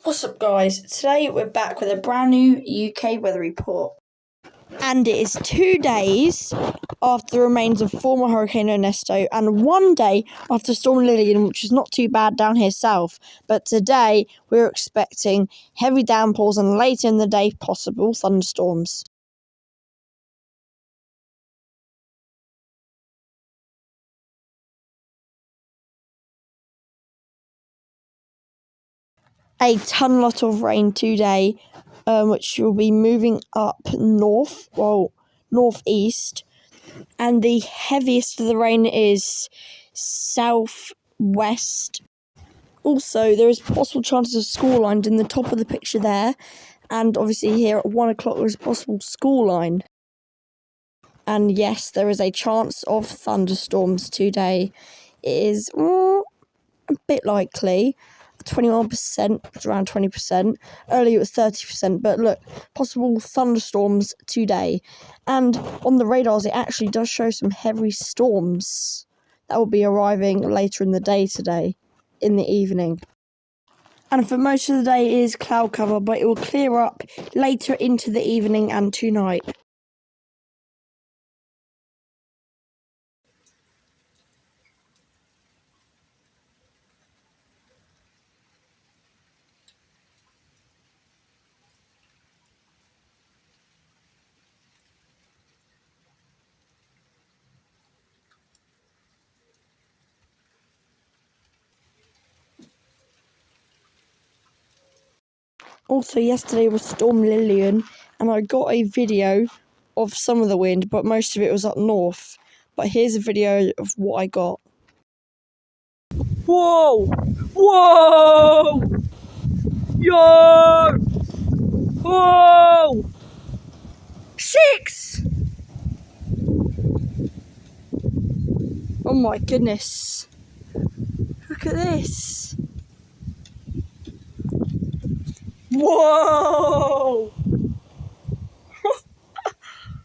What's up, guys? Today we're back with a brand new UK weather report. And it is 2 days after the remains of former Hurricane Ernesto and 1 day after Storm Lillian, which is not too bad down here south. But today we're expecting heavy downpours and later in the day possible thunderstorms. A lot of rain today, which will be moving up northeast, and the heaviest of the rain is southwest. Also, there is possible chances of school lines in the top of the picture there, and obviously here at 1 o'clock there is possible school line. And yes, there is a chance of thunderstorms today. It is a bit likely. 21%, it's around 20%. Earlier it was 30%, but look, possible thunderstorms today. And on the radars, it actually does show some heavy storms that will be arriving later in the day today, in the evening. And for most of the day, it is cloud cover, but it will clear up later into the evening and tonight. Also, yesterday was Storm Lillian, and I got a video of some of the wind, but most of it was up north. But here's a video of what I got. Whoa! Whoa! Yo! Whoa! 6! Oh my goodness. Look at this. Whoa!